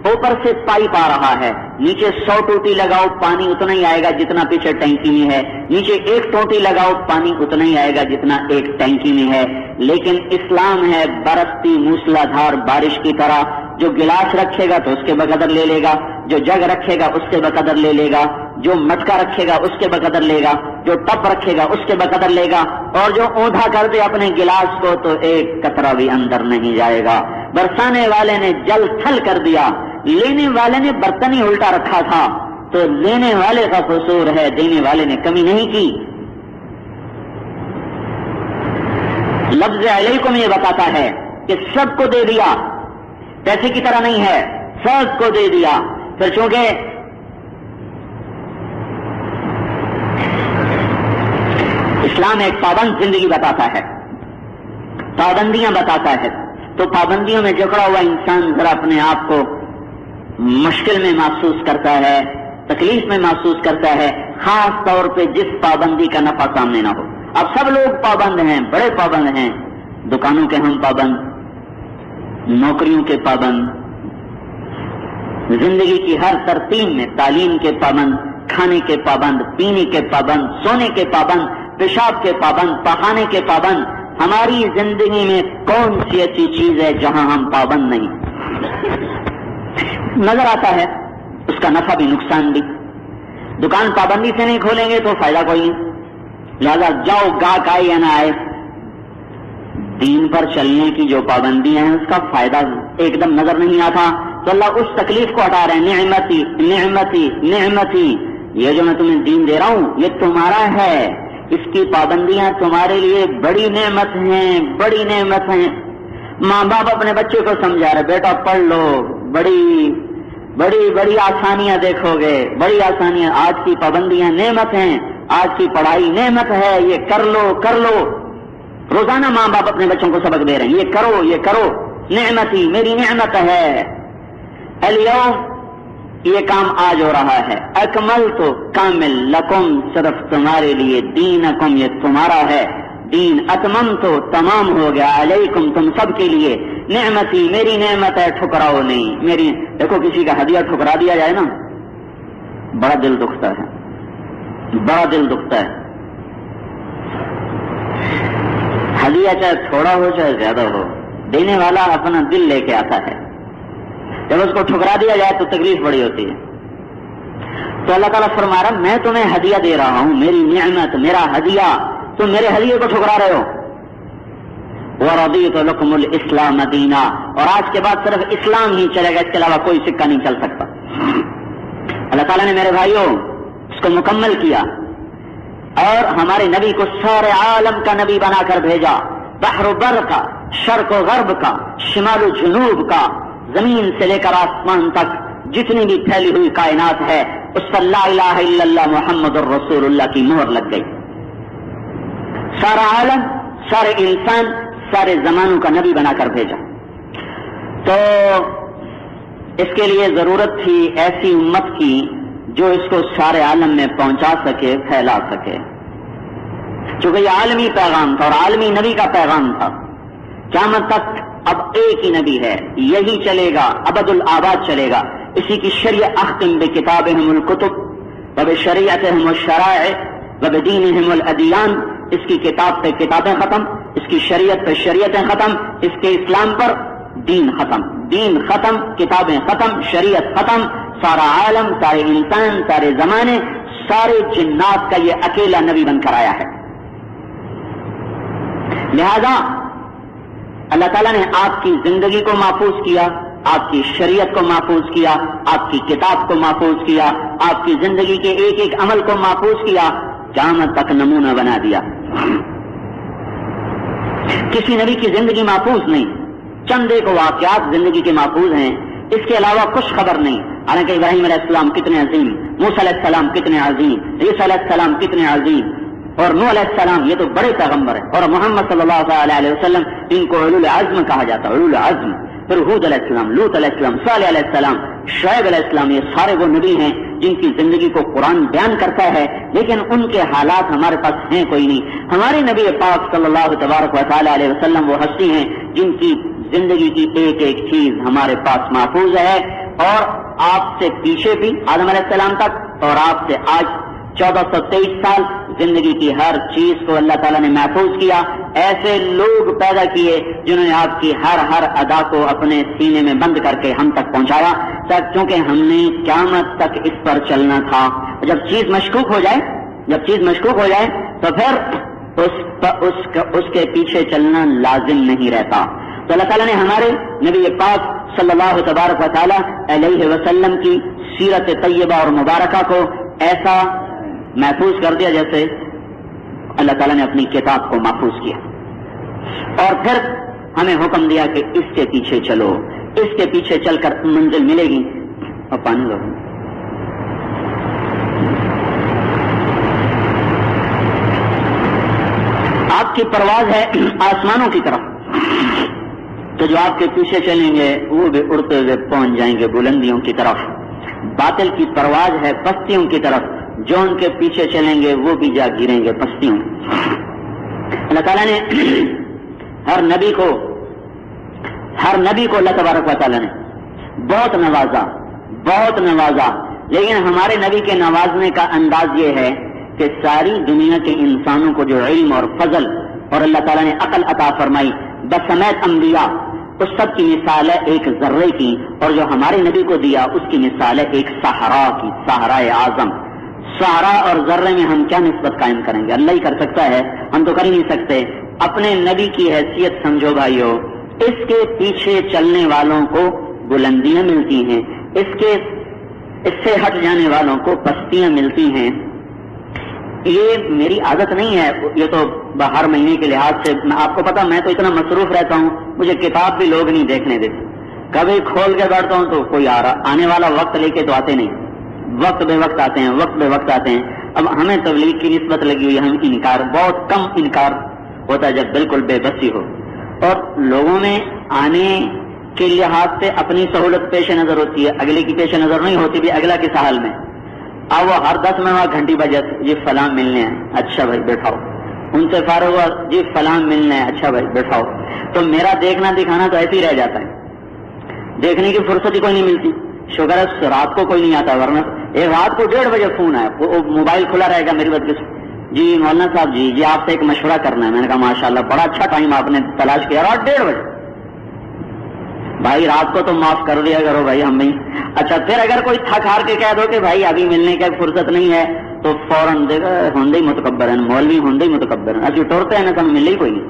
اوپر سے پائپ آ رہا ہے، نیچے 100 ٹوٹی لگاؤ پانی اتنا ہی آئے گا جتنا پیچھے ٹینکی میں ہے، نیچے 1 ٹوٹی لگاؤ پانی اتنا ہی آئے گا جتنا ایک ٹینکی میں ہے۔ لیکن اسلام ہے برستی موسلا دھار بارش کی طرح، جو گلاس رکھے گا تو اس کے بقدر لے لے گا، جو جگ رکھے گا اس کے بقدر لے لے گا، جو مٹکا رکھے گا اس کے بقدر لے گا، جو ٹپ رکھے گا اس کے بقدر لے گا، اور جو اونھا کر دے اپنے گلاس کو تو ایک قطرہ بھی اندر نہیں جائے گا۔ برسانے والے نے جل تھل کر دیا، لینے والے نے برتن ہی الٹا رکھا تھا، تو لینے والے کا قصور ہے، دینے والے نے کمی نہیں کی۔ لفظ علیکم یہ بتاتا ہے کہ سب کو دے دیا، پیسے کی طرح نہیں ہے، سب کو دے دیا۔ پھر چونکہ اسلام ایک پابند زندگی بتاتا ہے، پابندیاں بتاتا ہے، تو پابندیوں میں جکڑا ہوا انسان ذرا اپنے آپ کو مشکل میں محسوس کرتا ہے، تکلیف میں محسوس کرتا ہے، خاص طور پہ جس پابندی کا نفع سامنے نہ ہو۔ اب سب لوگ پابند ہیں، بڑے پابند ہیں، دکانوں کے ہم پابند، نوکریوں کے پابند، زندگی کی ہر ترتیب میں تعلیم کے پابند، کھانے کے پابند، پینے کے پابند، سونے کے پابند، پیشاب کے پابند، پخانے کے پابند۔ ہماری زندگی میں کون سی ایسی چیز ہے جہاں ہم پابند نہیں؟ نظر آتا ہے اس کا نفع بھی نقصان بھی۔ دکان پابندی سے نہیں کھولیں گے تو فائدہ کوئی نہیں، لہذا جاؤ گاہک آئے یا نہ آئے، دین پر چلنے کی جو پابندیاں ہیں اس کا فائدہ ایک دم نظر نہیں آتا، تو اللہ اس تکلیف کو ہٹا رہے ہیں۔ نعمتی نعمتی نعمتی، یہ جو میں تمہیں دین دے رہا ہوں یہ تمہارا ہے، اس کی پابندیاں تمہارے لیے بڑی نعمت ہیں، بڑی نعمت ہیں۔ ماں باپ اپنے بچے کو سمجھا رہے، بیٹا پڑھ لو، بڑی بڑی بڑی آسانیاں دیکھو گے، بڑی آسانیاں، آج کی پابندیاں نعمت ہیں، آج کی پڑھائی نعمت ہے، یہ کر لو کر لو۔ روزانہ ماں باپ اپنے بچوں کو سبق دے رہے ہیں، یہ کرو یہ کرو، نعمتی میری نعمت ہے۔ الیوم یہ کام آج ہو رہا ہے، اکمل تو کامل، لکم صرف تمہارے لیے، دینکم یہ تمہارا ہے دین، اتمم تو تمام ہو گیا، علیکم تم سب کے لیے، نعمتی میری نعمت ہے، ٹھکراؤ نہیں میری۔ دیکھو کسی کا ہدیہ ٹھکرا دیا جائے نا بڑا دل دکھتا ہے، بڑا دل دکھتا ہے۔ ہدیہ چاہے تھوڑا ہو چاہے زیادہ ہو، دینے والا اپنا دل لے کے آتا ہے، جب اس کو ٹھکرا دیا جائے تو تکلیف بڑی ہوتی ہے۔ تو اللہ تعالیٰ فرما رہا میں تمہیں ہدیہ دے رہا ہوں، میری نعمت، میرا ہدیہ، تم میرے ہدیے کو ٹھکرا رہے ہو۔ وَرَضِيتُ لَكُمُ الْإِسْلَامَ دِينًا، اور آج کے بعد صرف اسلام ہی چلے گا، اس کے علاوہ کوئی سکہ نہیں چل سکتا۔ اللہ تعالیٰ نے میرے بھائیوں اس کو مکمل کیا اور ہمارے نبی کو سارے عالم کا نبی بنا کر بھیجا، بحر و بر کا، شرق و غرب کا، شمال و جنوب کا، زمین سے لے کر آسمان تک جتنی بھی پھیلی ہوئی کائنات ہے اس پر لا الہ الا اللہ محمد الرسول اللہ کی مہر لگ گئی۔ سارا عالم، سارے انسان، سارے زمانوں کا نبی بنا کر بھیجا۔ تو اس کے لیے ضرورت تھی ایسی امت کی جو اس کو سارے عالم میں پہنچا سکے، پھیلا سکے، چونکہ یہ عالمی پیغام تھا اور عالمی نبی کا پیغام تھا۔ قیامت تک اب ایک ہی نبی ہے، یہی چلے گا، ابد الآباد چلے گا۔ اسی کی شریعت اختم بکتابہم الکتب وبشریعتہم الشرائع وبدینہم الادیان، اس کی کتاب پہ کتابیں ختم، اس کی شریعت پہ شریعتیں ختم، اس کے اسلام پر دین ختم، دین ختم، کتابیں ختم، شریعت ختم، سارا عالم، سارے انسان، سارے زمانے، سارے جنات کا یہ اکیلا نبی بن کر آیا ہے۔ لہذا اللہ تعالیٰ نے آپ کی زندگی کو محفوظ کیا، آپ کی شریعت کو محفوظ کیا، آپ کی کتاب کو محفوظ کیا، آپ کی زندگی کے ایک ایک عمل کو محفوظ کیا، قیامت تک نمونہ بنا دیا۔ کسی نبی کی زندگی محفوظ نہیں، چند ایک واقعات زندگی کے محفوظ ہیں، اس کے علاوہ کچھ خبر نہیں۔ حالانکہ ابراہیم علیہ السلام کتنے عظیم، موسیٰ علیہ السلام کتنے عظیم، عیسیٰ علیہ السلام کتنے عظیم، اور نوح علیہ السلام یہ تو بڑے پیغمبر ہیں، اور محمد صلی اللہ علیہ وسلم ان کو اولو العزم کہا جاتا ہے، اولو العزم۔ پھر ہود علیہ السلام، لوط علیہ السلام، صالح علیہ السلام، شعیب علیہ السلام، یہ سارے وہ نبی ہیں جن کی زندگی کو قرآن بیان کرتا ہے، لیکن ان کے حالات ہمارے پاس ہیں کوئی نہیں۔ ہمارے نبی پاک صلی اللہ تبارک و تعالی علیہ وسلم وہ ہستی ہیں جن کی زندگی کی ایک ایک چیز ہمارے پاس محفوظ ہے، اور آپ سے پیچھے بھی آدم علیہ السلام تک، اور آپ سے آج 1423 سال زندگی کی ہر چیز کو اللہ تعالیٰ نے محفوظ کیا۔ ایسے لوگ پیدا کیے جنہوں نے آپ کی ہر ادا کو اپنے سینے میں بند کر کے ہم تک پہنچایا، کیونکہ ہم نے قیامت تک اس پر چلنا تھا۔ جب چیز مشکوک ہو جائے تو پھر اس کے پیچھے چلنا لازم نہیں رہتا۔ تو اللہ تعالیٰ نے ہمارے نبی پاک صلی اللہ تبارک و تعالی علیہ وسلم کی سیرت طیبہ اور مبارکہ کو ایسا محفوظ کر دیا جیسے اللہ تعالیٰ نے اپنی کتاب کو محفوظ کیا، اور پھر ہمیں حکم دیا کہ اس کے پیچھے چلو، اس کے پیچھے چل کر منزل ملے گی۔ اور پانی لو، آپ کی پرواز ہے آسمانوں کی طرف، تو جو آپ کے پیچھے چلیں گے وہ بھی اڑتے ہوئے پہنچ جائیں گے بلندیوں کی طرف۔ باطل کی پرواز ہے پستیوں کی طرف، جو ان کے پیچھے چلیں گے وہ بھی جا گریں گے پستیوں۔ اللہ تعالیٰ نے ہر نبی کو اللہ تبارک و تعالیٰ نے بہت نوازا، لیکن ہمارے نبی کے نوازنے کا انداز یہ ہے کہ ساری دنیا کے انسانوں کو جو علم اور فضل اور اللہ تعالیٰ نے عقل عطا فرمائی بسمیت انبیاء، اس سب کی مثال ہے ایک ذرے کی، اور جو ہمارے نبی کو دیا اس کی مثال ہے ایک صحرا کی، صحرائے اعظم۔ صحرا اور ذرے میں ہم کیا نسبت قائم کریں گے؟ اللہ ہی کر سکتا ہے، ہم تو کر ہی نہیں سکتے۔ اپنے نبی کی حیثیت سمجھو بھائیو، اس کے پیچھے چلنے والوں کو بلندیاں ملتی ہیں، اس سے ہٹ جانے والوں کو پستیاں ملتی ہیں۔ یہ میری عادت نہیں ہے، یہ تو ہر مہینے کے لحاظ سے آپ کو پتا، میں تو اتنا مصروف رہتا ہوں، مجھے کتاب بھی لوگ نہیں دیکھنے دیتے۔ کبھی کھول کے بیٹھتا ہوں تو کوئی آنے والا وقت لے کے تو آتے نہیں، وقت بے وقت آتے ہیں۔ اب ہمیں تبلیغ کی نسبت لگی ہوئی، ہم بہت کم انکار ہوتا ہے جب بالکل بے بسی ہو، اور لوگوں میں آنے کے لحاظ سے اپنی سہولت پیش نظر ہوتی ہے، اگلے کی پیش نظر نہیں ہوتی بھی اگلا کس حال میں۔ اب وہ ہر 10 منٹ گھنٹی بجے جی فلاں ملنے ہیں، اچھا بھائی بیٹھاؤ، ان سے فارغ ہوا جی فلاں ملنے ہیں، اچھا بھائی بیٹھاؤ۔ تو میرا دیکھنا دکھانا تو ایسے ہی رہ جاتا ہے، دیکھنے کی فرصت ہی کوئی نہیں ملتی۔ شکر ہے رات کو کوئی نہیں آتا، ورنہ ایک رات کو 1:30 بجے فون آیا، موبائل کھلا رہے گا میری بدقسمتی، جی مولانا صاحب جی آپ سے ایک مشورہ کرنا ہے۔ میں نے کہا ماشاءاللہ بڑا اچھا ٹائم آپ نے تلاش کیا، رات 1:30 بجے۔ بھائی رات کو تو معاف کر دیا کرو بھائی ہم نہیں۔ اچھا پھر اگر کوئی تھک ہار کے کہہ دو کہ بھائی ابھی ملنے کی فرصت نہیں ہے تو فوراً دے گا ہونڈے متکبر ہیں، مولوی ہونڈے متکبر ہیں، ابھی ٹورتے ہیں نا تو ملے ہی کوئی نہیں۔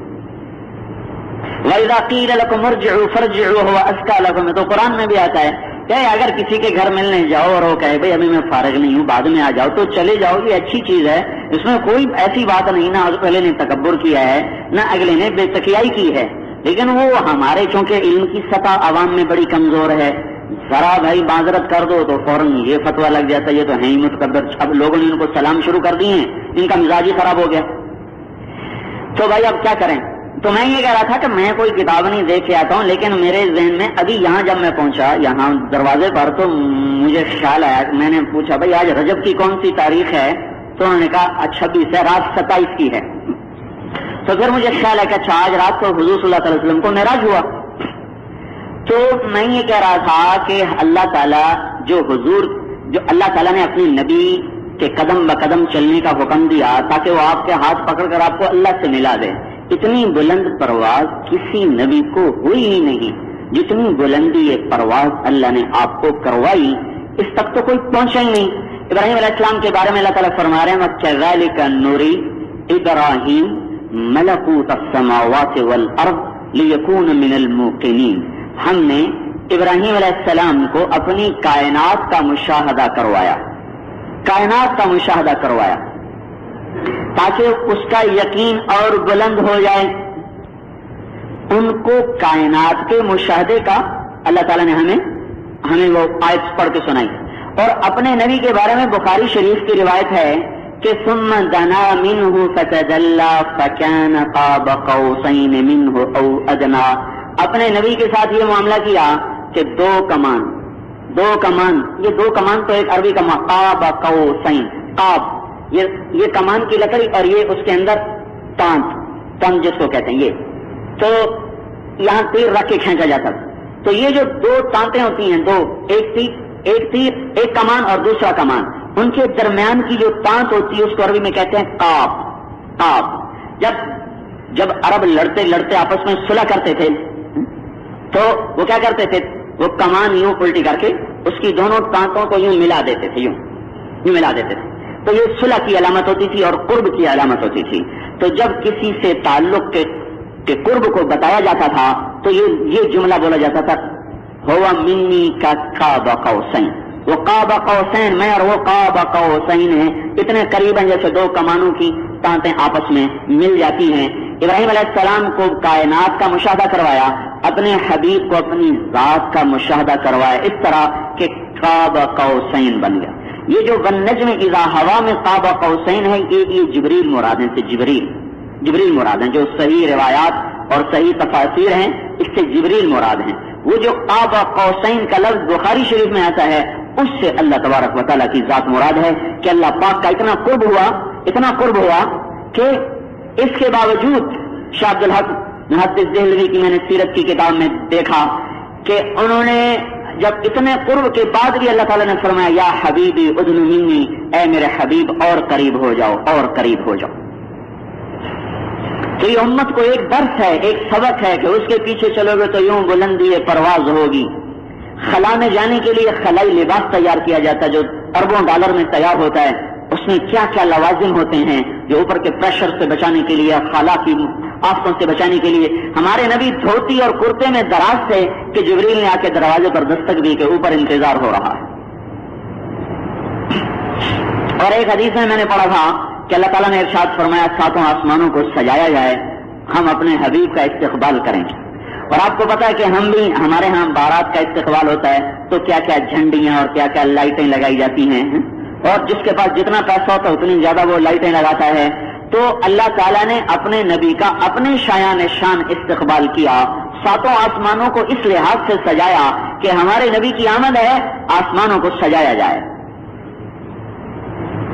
وَإِذَا قِيلَ لَكُمُ ارْجِعُوا فَارْجِعُوا هُوَ أَزْكَىٰ لَكُمْ، تو قرآن میں بھی آتا ہے کہ اگر کسی کے گھر ملنے جاؤ اور وہ کہے بھائی ابھی میں فارغ نہیں ہوں بعد میں آ جاؤ، تو چلے جاؤ، یہ اچھی چیز ہے، اس میں کوئی ایسی بات نہیں، نہ پہلے نے تکبر کیا ہے نہ اگلے نے بے تقیائی کی ہے، لیکن وہ ہمارے چونکہ علم کی سطح عوام میں بڑی کمزور ہے، ذرا بھائی معذرت کر دو تو فوراً یہ فتویٰ لگ جاتا ہے، یہ تو ہے ہی متکبر، اب لوگوں نے ان کو سلام شروع کر دیے ہیں، ان کا مزاج ہی خراب ہو گیا۔ تو بھائی اب کیا کریں؟ تو میں یہ کہہ رہا تھا کہ میں کوئی کتاب نہیں دیکھ کے آتا ہوں، لیکن میرے ذہن میں ابھی یہاں جب میں پہنچا یہاں دروازے پر تو مجھے خیال آیا، میں نے پوچھا بھائی آج رجب کی کون سی تاریخ ہے؟ تو انہوں نے کہا 26 ہے، رات 27 کی ہے۔ تو پھر مجھے خیال ہے کہ اچھا آج رات کو حضور صلی اللہ علیہ وسلم کو معراج ہوا۔ تو میں یہ کہہ رہا تھا کہ اللہ تعالیٰ جو اللہ تعالیٰ نے اپنی نبی کے قدم بقدم چلنے کا حکم دیا تاکہ وہ آپ کے ہاتھ پکڑ کر آپ کو اللہ سے ملا دے، اتنی بلند پرواز کسی نبی کو ہوئی ہی نہیں، جتنی بلندی یہ پرواز اللہ نے آپ کو کروائی اس تک تو کوئی پہنچا ہی نہیں۔ ابراہیم علیہ السلام کے بارے میں اللہ تعالیٰ فرما رہے ہیں وَكَذَلِكَ نُرِي إِبْرَاهِيمَ مَلَكُوتَ السَّمَاوَاتِ وَالْأَرْضِ لِيَكُونَ مِنَ الْمُوقِنِينَ، ہم نے ابراہیم علیہ السلام کو اپنی کائنات کا مشاہدہ کروایا، کائنات کا مشاہدہ کروایا تاکہ اس کا یقین اور بلند ہو جائے۔ ان کو کائنات کے مشاہدے کا اللہ تعالیٰ نے ہمیں وہ آیت پڑھ کے سنائی۔ اور اپنے نبی کے بارے میں بخاری شریف کی روایت ہے کہ ثم دنا منہ فتدلی فکان قاب قوسین منہ او ادنا، اپنے نبی کے ساتھ یہ معاملہ کیا کہ دو کمان، یہ دو کمان تو ایک عربی کا قاب قوسین، قاب یہ کمان کی لکڑی اور یہ اس کے اندر تانت جس کو کہتے ہیں، یہ تو یہاں تیر رکھ کے کھینچا جاتا، تو یہ جو دو تانتیں ہوتی ہیں، دو ایک تیر ایک کمان اور دوسرا کمان، ان کے درمیان کی جو تانت ہوتی ہے اس کو عربی میں کہتے ہیں قاب۔ جب عرب لڑتے آپس میں صلح کرتے تھے تو وہ کیا کرتے تھے، وہ کمان یوں الٹی کر کے اس کی دونوں تانتوں کو یوں ملا دیتے تھے، یوں ملا دیتے تھے، تو یہ صلح کی علامت ہوتی تھی اور قرب کی علامت ہوتی تھی۔ تو جب کسی سے تعلق کے قرب کو بتایا جاتا تھا تو یہ جملہ بولا جاتا تھا ہوا منی کا قاب قوسین، وہ قاب قوسین میں اور وہ قاب قوسین ہیں، اتنے قریب ہیں جیسے دو کمانوں کی تانتیں آپس میں مل جاتی ہیں۔ ابراہیم علیہ السلام کو کائنات کا مشاہدہ کروایا، اپنے حبیب کو اپنی ذات کا مشاہدہ کروایا، اس طرح کہ قاب قوسین بن گیا۔ یہ جو والنجم اذا ہوا میں قاب قوسین ہے، یہ جبریل مراد ہیں، سے جبریل مراد ہیں، جو صحیح روایات اور صحیح تفاسیر ہیں اس سے جبریل مراد ہیں۔ وہ جو قاب قوسین کا لفظ بخاری شریف میں آتا ہے اس سے اللہ تبارک و تعالیٰ کی ذات مراد ہے کہ اللہ پاک کا اتنا قرب ہوا کہ اس کے باوجود شاہ عبد الحق محدث دہلوی کی میں نے سیرت کی کتاب میں دیکھا کہ انہوں نے جب اتنے قرب کے بعد بھی اللہ تعالیٰ نے فرمایا یا حبیبی ادن منی، اے میرے حبیب اور قریب ہو جاؤ اور قریب ہو جاؤ۔ تو یہ امت کو ایک درس ہے، ایک سبق ہے کہ اس کے پیچھے چلو گے تو یوں بلندی پرواز ہوگی۔ خلا میں جانے کے لیے خلائی لباس تیار کیا جاتا ہے جو اربوں ڈالر میں تیار ہوتا ہے، اس میں کیا کیا لوازم ہوتے ہیں جو اوپر کے پریشر سے بچانے کے لیے، خلا کی آفتوں سے بچانے کے لیے۔ ہمارے نبی دھوتی اور کرتے میں دراز تھے کہ جبریل نے آ کے دروازے پر دستک دی کہ اوپر انتظار ہو رہا ہے۔ اور ایک حدیث میں نے پڑھا تھا کہ اللہ تعالیٰ نے ارشاد فرمایا ساتوں آسمانوں کو سجایا جائے، ہم اپنے حبیب کا استقبال کریں گے۔ اور آپ کو پتا ہے کہ ہمارے ہاں بارات کا استقبال ہوتا ہے تو کیا کیا جھنڈیاں اور کیا کیا لائٹیں لگائی جاتی ہیں، اور جس کے پاس جتنا پیسہ ہوتا ہے اتنی زیادہ وہ لائٹیں لگاتا ہے۔ تو اللہ تعالیٰ نے اپنے نبی کا اپنے شایان شان استقبال کیا، ساتوں آسمانوں کو اس لحاظ سے سجایا کہ ہمارے نبی کی آمد ہے، آسمانوں کو سجایا جائے۔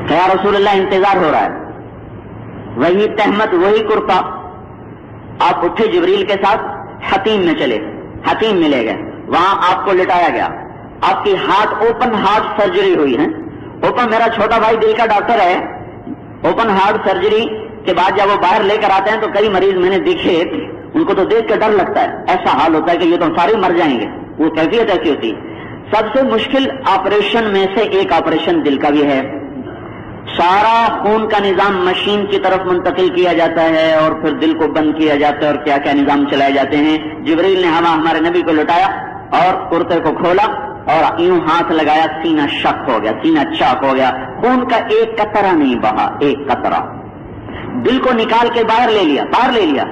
یا رسول اللہ انتظار ہو رہا ہے، وہی تہمت وہی کرتا۔ آپ اٹھے جبریل کے ساتھ حتیم میں چلے، حتیم ملے گئے، وہاں آپ کو لٹایا گیا، آپ کی اوپن ہارٹ سرجری ہوئی ہے۔ میرا چھوٹا بھائی دل کا ڈاکٹر ہے، اوپن ہارٹ سرجری کے بعد جب وہ باہر لے کر آتے ہیں تو کئی مریض میں نے دیکھے، ان کو تو دیکھ کے ڈر لگتا ہے، ایسا حال ہوتا ہے کہ یہ تو سارے مر جائیں گے، وہ کیفیت ایسی ہوتی ہے۔ سب سے مشکل آپریشن میں سے ایک آپریشن دل کا بھی ہے۔ سارا خون کا نظام مشین کی طرف منتقل کیا جاتا ہے اور پھر دل کو بند کیا جاتا ہے اور کیا کیا نظام چلائے جاتے ہیں. جبریل نے ہمارے نبی کو لٹایا اور کرتے کو کھولا اور یوں ہاتھ لگایا, سینہ شک ہو گیا, سینہ چاک ہو گیا, خون کا ایک قطرہ نہیں بہا, ایک قطرہ. دل کو نکال کے باہر لے لیا.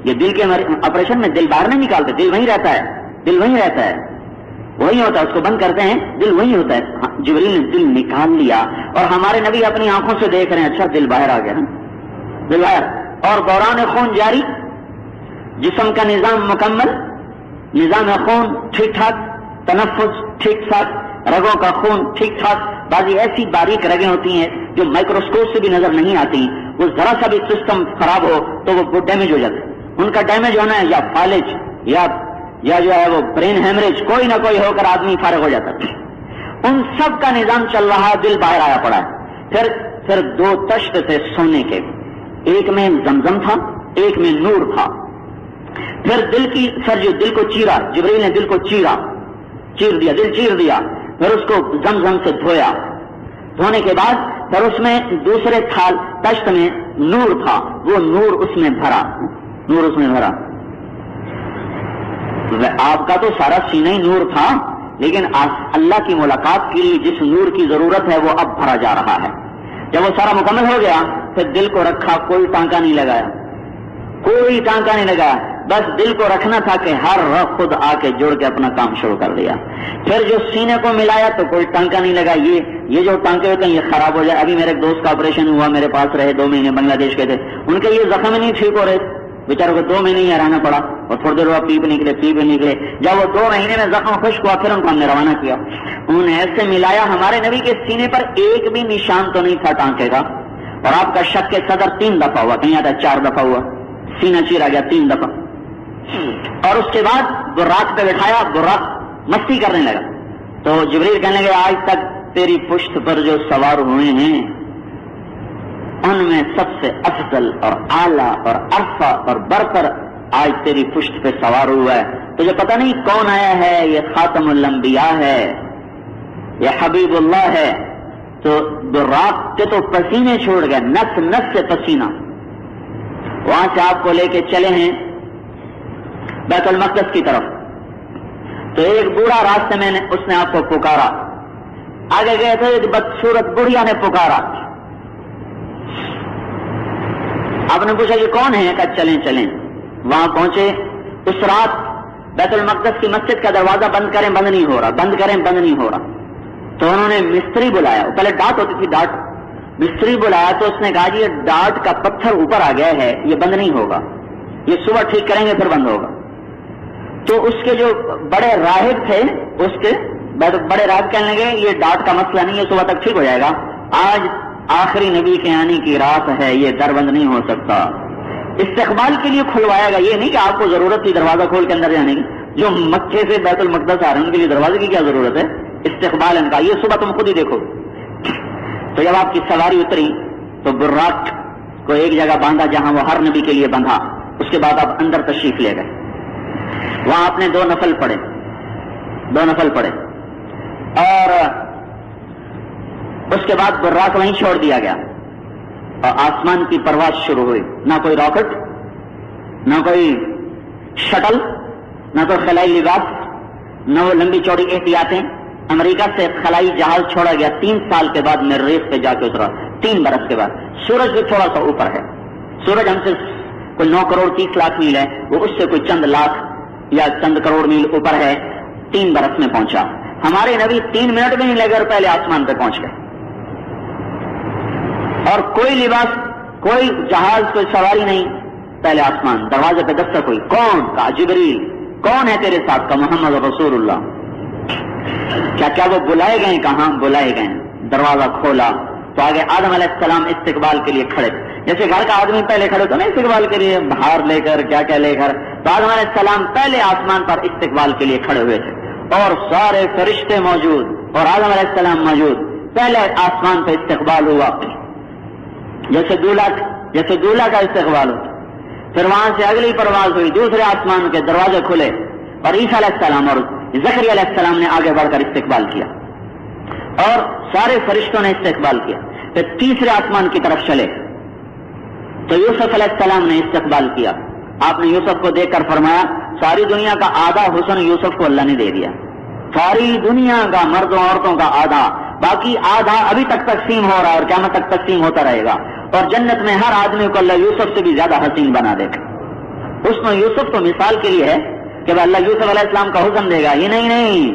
یہ دل کے آپریشن میں دل باہر نہیں نکالتے, دل وہیں رہتا ہے, وہی ہوتا ہے, اس کو بند کرتے ہیں, دل وہی ہوتا ہے. جبریل نے دل نکال لیا اور ہمارے نبی اپنی آنکھوں سے دیکھ رہے ہیں, اچھا دل باہر آ گیا, دل باہر, اور دوران خون جاری, جسم کا نظام مکمل, نظام خون ٹھیک ٹھاک, تنفس ٹھیک ٹھاک, رگوں کا خون ٹھیک ٹھاک. بعضی ایسی باریک رگیں ہوتی ہیں جو مائکروسکوپ سے بھی نظر نہیں آتی, وہ ذرا سا بھی سسٹم خراب ہو تو وہ ڈیمیج ہو جاتے ہیں. ان کا ڈیمیج ہونا ہے یا فالج یا جو ہے وہ برین ہیمریج, کوئی نہ کوئی ہو کر آدمی فارغ ہو جاتا ہے. ان سب کا نظام چل رہا, دل باہر آیا پڑا ہے. پھر دو تشت تھے سونے کے, ایک میں زمزم تھا, ایک میں نور تھا. پھر دل کو چیرا, جبریل نے دل کو چیر دیا, پھر اس کو زمزم سے دھویا. دھونے کے بعد پھر اس میں دوسرے تھال تشت میں نور تھا, وہ نور اس میں بھرا. آپ کا تو سارا سینہ ہی نور تھا, لیکن اللہ کی ملاقات کے لیے جس نور کی ضرورت ہے وہ اب بھرا جا رہا ہے. جب وہ سارا مکمل ہو گیا پھر دل کو رکھا, کوئی ٹانکا نہیں لگایا, بس دل کو رکھنا تھا کہ ہر رگ خود آ کے جوڑ کے اپنا کام شروع کر دیا. پھر جو سینے کو ملایا تو کوئی ٹانکا نہیں لگا. یہ جو ٹانکے ہوتے ہیں یہ خراب ہو جائے. ابھی میرے ایک دوست کا آپریشن ہوا, میرے پاس رہے 2 مہینے, بنگلہ دیش کے تھے, ان کے یہ زخم نہیں ٹھیک ہو رہے, بیچاروں کو 2 مہینے ہی رہنا پڑا اور تھوڑی دیر بعد پیپ نکلے. جب وہ 2 مہینے میں زخم خشک ہوا پھر ان کو ہم نے روانہ کیا. انہوں نے ایسے ملایا, ہمارے نبی کے سینے پر ایک بھی نشان تو نہیں تھا ٹانکے کا. اور آپ کا شک کے صدر 3 دفعہ ہوا, کہیں آتا 4 دفعہ ہوا, سینہ چیرا گیا 3 دفعہ. اور اس کے بعد براق پہ بٹھایا, براق مستی کرنے لگا. تو جبریل کہنے لگے آج تک تیری پشت پر جو سوار ہوئے ہیں ان میں سب سے افضل اور اعلیٰ اور ارفع اور برتر آج تیری پشت پہ سوار ہوا ہے. تجھے پتہ نہیں کون آیا ہے, یہ خاتم الانبیاء ہے, یہ حبیب اللہ ہے. تو براق کے تو پسینے چھوڑ گئے, نس سے پسینہ. وہاں سے آپ کو لے کے چلے ہیں بیت المقدس کی طرف. تو ایک بوڑھا راستے میں اس نے آپ کو پکارا, آگے گئے تو ایک بدصورت بڑھیا نے پکارا. آپ نے پوچھا یہ کون ہے, کہا چلیں. وہاں پہنچے. اس رات بیت المقدس کی مسجد کا دروازہ بند کریں بند نہیں ہو رہا. تو انہوں نے مستری بلایا, پہلے ڈاٹ ہوتی تھی, مستری بلایا. تو اس نے کہا جی یہ ڈاٹ کا پتھر اوپر آ گیا ہے, یہ بند نہیں ہوگا, یہ صبح ٹھیک کریں گے پھر بند ہوگا. تو اس کے جو بڑے راہب تھے, بڑے راہب کہنے لگے یہ ڈاٹ کا مسئلہ نہیں ہے, صبح تک ٹھیک ہو جائے گا. آج آخری نبی کے آنے کی رات ہے, یہ در بند نہیں ہو سکتا. استقبال کے لیے کھلوایا گا, یہ نہیں کہ آپ کو ضرورت تھی دروازہ کھول کے اندر جانے کی. جو مکے سے بیت المقدس آ رہے ہیں ان کے لیے دروازے کی کیا ضرورت ہے, استقبال ان کا. یہ صبح تم خود ہی دیکھو. تو جب آپ کی سواری اتری تو براق کو ایک جگہ باندھا جہاں وہ ہر نبی کے لیے بندھا. اس کے بعد آپ اندر تشریف لے گئے. وہاں آپ نے 2 نفل پڑھے اور اس کے بعد براق وہیں چھوڑ دیا گیا اور آسمان کی پرواز شروع ہوئی. نہ کوئی راکٹ, نہ کوئی شٹل, نہ کوئی خلائی لباس, نہ وہ لمبی چوڑی احتیاطیں. امریکہ سے خلائی جہاز چھوڑا گیا 3 سال کے بعد مریخ پہ جا کے اترا, 3 برس کے بعد. سورج بھی تھوڑا سا اوپر ہے, سورج ہم سے کوئی 9 کروڑ 30 لاکھ میل ہے, وہ اس سے کوئی چند لاکھ یا چند کروڑ میل اوپر ہے. 3 برس میں پہنچا. ہمارے نبی 3 منٹ میں نہیں لگے اور پہلے آسمان پہ پہنچ گئے. اور کوئی لباس, کوئی جہاز, کوئی سواری نہیں, پہلے آسمان. دروازے پہ دستک ہوئی. کون؟ کہا جبریل. کون ہے تیرے ساتھ؟ کا محمد رسول اللہ. کیا وہ بلائے گئے؟ کہاں بلائے گئے. دروازہ کھولا تو آگے آدم علیہ السلام استقبال کے لیے کھڑے. جیسے گھر کا آدمی پہلے کھڑے تو نہیں استقبال کے لیے, بہار لے کر کیا لے کر. تو آدم علیہ السلام پہلے آسمان پر استقبال کے لیے کھڑے ہوئے تھے اور سارے فرشتے موجود اور آدم علیہ السلام موجود. پہلے آسمان پہ استقبال ہوا جیسے دولہا کا استقبال ہوا. پھر وہاں سے اگلی پرواز ہوئی, دوسرے آسمان کے دروازے کھلے اور عیسیٰ علیہ السلام اور زکریا علیہ السلام نے آگے بڑھ کر استقبال کیا اور سارے فرشتوں نے استقبال کیا. پھر تیسرے آسمان کی طرف چلے تو یوسف علیہ السلام نے استقبال کیا. آپ نے یوسف کو دیکھ کر فرمایا ساری دنیا کا آدھا حسن یوسف کو اللہ نے دے دیا. ساری دنیا کا مردوں عورتوں کا آدھا، باقی آدھا ابھی تک تقسیم ہو رہا ہے اور قیامت تک تقسیم ہوتا رہے گا. اور جنت میں ہر آدمی کو اللہ یوسف سے بھی زیادہ حسین بنا دے گا. حسن یوسف تو مثال کے لیے ہے کہ اللہ یوسف علیہ السلام کا حسن دے گا، یہ نہیں،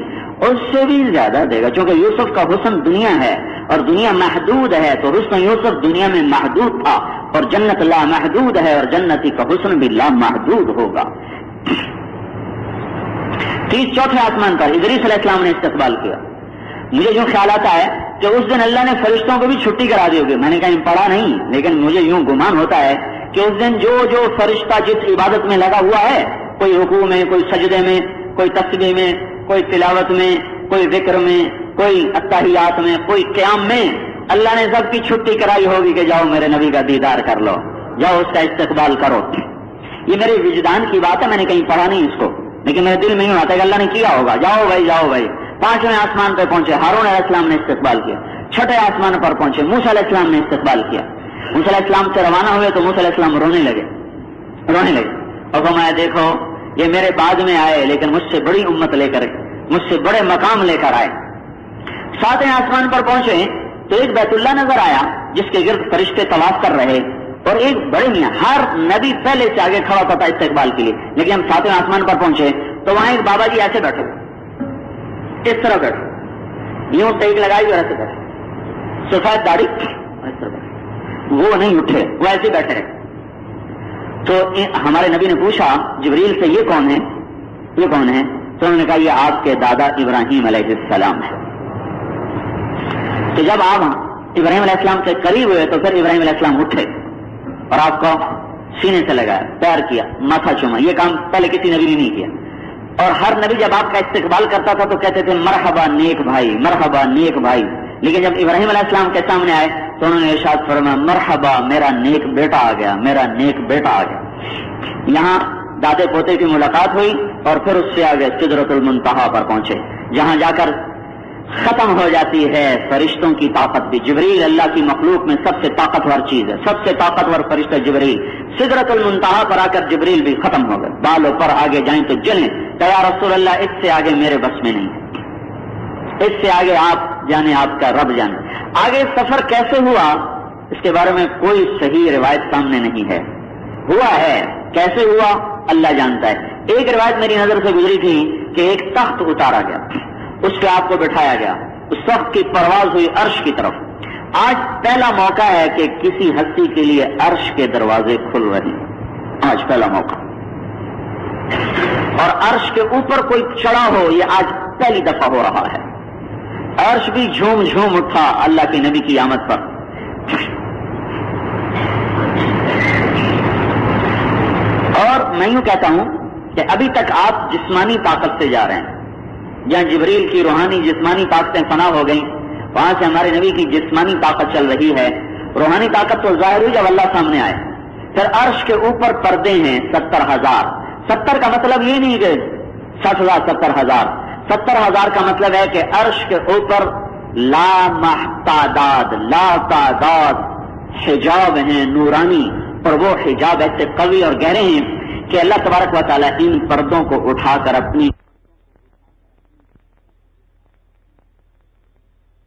اس سے بھی زیادہ دے گا، کیونکہ یوسف کا حسن دنیا ہے اور دنیا محدود ہے. تو حسن یوسف دنیا میں محدود تھا اور جنت لا محدود ہے اور جنتی کا حسن بھی لا محدود ہوگا. چوتھے آسمان پر ادریس علیہ السلام نے استقبال کیا. مجھے یوں خیال آتا ہے کہ اس دن اللہ نے فرشتوں کو بھی چھٹی کرا دی ہوگی. میں نے کہیں پڑھا نہیں، لیکن مجھے یوں گمان ہوتا ہے کہ اس دن جو فرشتہ جس عبادت میں لگا ہوا ہے، کوئی رکوع میں، کوئی سجدے میں، کوئی تسبیح میں، کوئی تلاوت میں، کوئی ذکر میں، کوئی اتحیات میں، کوئی قیام میں، اللہ نے سب کی چھٹی کرائی ہوگی کہ جاؤ میرے نبی کا دیدار کر لو، جاؤ اس کا استقبال کرو. یہ میرے وجدان کی بات ہے، میں نے کہیں پڑھا نہیں اس کو، لیکن میرے دل میں یوں آتا ہے کہ اللہ نے کیا ہوگا. جاؤ بھائی جاؤ بھائی. پانچویں آسمان پہ پہنچے، ہارون علیہ السلام نے استقبال کیا. چھٹے آسمان پر پہنچے، موسیٰ علیہ السلام نے استقبال کیا. موسیٰ علیہ السلام سے روانہ ہوئے تو موسیٰ علیہ السلام رونے لگے اور فرمایا دیکھو یہ میرے بعد میں آئے لیکن مجھ سے بڑی امت لے کر، مجھ سے بڑے مقام لے کر آئے. ساتویں آسمان پر پہنچے تو ایک بیت اللہ نظر آیا جس کے گرد فرشتے طواف کر رہے اور ایک بڑے میاں، ہر نبی پہلے سے آگے کھڑا ہوتا تھا استقبال کے لیے، لیکن ہم ساتویں آسمان پر پہنچے تو وہاں ایک بابا جی ایسے بیٹھے، اس طرح بیٹھے، یوں ٹیک لگائی ہوئی ایسے بیٹھے، سفید داڑھی، وہ نہیں اٹھے، وہ ایسے بیٹھے رہے. تو ہمارے نبی نے پوچھا جبریل سے یہ کون ہے، یہ کون ہے؟ تو انہوں نے کہا یہ آپ کے دادا ابراہیم علیہ السلام ہے. تو جب آپ ابراہیم علیہ السلام سے قریب ہوئے تو پھر ابراہیم علیہ السلام اٹھے اور آپ کو سینے سے لگایا، پیار کیا، ماتھا چوما. یہ کام پہلے کسی نبی نے نہیں کیا. اور ہر نبی جب آپ کا استقبال کرتا تھا تو کہتے تھے مرحبا نیک بھائی، مرحبا نیک بھائی. لیکن جب ابراہیم علیہ السلام کے سامنے آئے تو انہوں نے ارشاد فرمایا مرحبا میرا نیک بیٹا آ گیا، میرا نیک بیٹا آ گیا. یہاں دادے پوتے کی ملاقات ہوئی اور پھر اس سے آگے سدرۃ المنتہا پر پہنچے، جہاں جا کر ختم ہو جاتی ہے فرشتوں کی طاقت بھی. جبریل اللہ کی مخلوق میں سب سے طاقتور چیز ہے، سب سے طاقتور فرشتہ جبریل. سدرۃ المنتہا پر آ کر جبریل بھی ختم ہو گئے، بالوں پر آگے جائیں تو جلیں. یا رسول اللہ اس سے آگے میرے بس میں نہیں ہے، اس سے آگے آپ جانے، آپ کا رب جانے. آگے سفر کیسے ہوا اس کے بارے میں کوئی صحیح روایت سامنے نہیں ہے. ہوا ہے، کیسے ہوا اللہ جانتا ہے. ایک روایت میری نظر سے گزری تھی کہ ایک تخت اتارا گیا، اس پہ آپ کو بٹھایا گیا، اس تخت کی پرواز ہوئی عرش کی طرف. آج پہلا موقع ہے کہ کسی ہستی کے لیے عرش کے دروازے کھل رہے ہیں، آج پہلا موقع. اور عرش کے اوپر کوئی چڑھا ہو یہ آج پہلی دفعہ ہو رہا ہے. عرش بھی جھوم جھوم اٹھا اللہ کے نبی کی آمد پر. اور میں یوں کہتا ہوں کہ ابھی تک آپ جسمانی طاقت سے جا رہے ہیں. جہاں جبریل کی روحانی جسمانی طاقتیں فنا ہو گئیں، وہاں سے ہمارے نبی کی جسمانی طاقت چل رہی ہے. روحانی طاقت تو ظاہر ہوئی جب اللہ سامنے آئے. پھر عرش کے اوپر پردے ہیں 70,000. 70 کا مطلب یہ نہیں کہ 60,000 70,000. 70,000 کا مطلب ہے کہ عرش کے اوپر لا تعداد حجاب ہیں نورانی، اور وہ حجاب ایسے قوی اور گہرے ہیں کہ اللہ تبارک و تعالیٰ ان پردوں کو اٹھا کر اپنی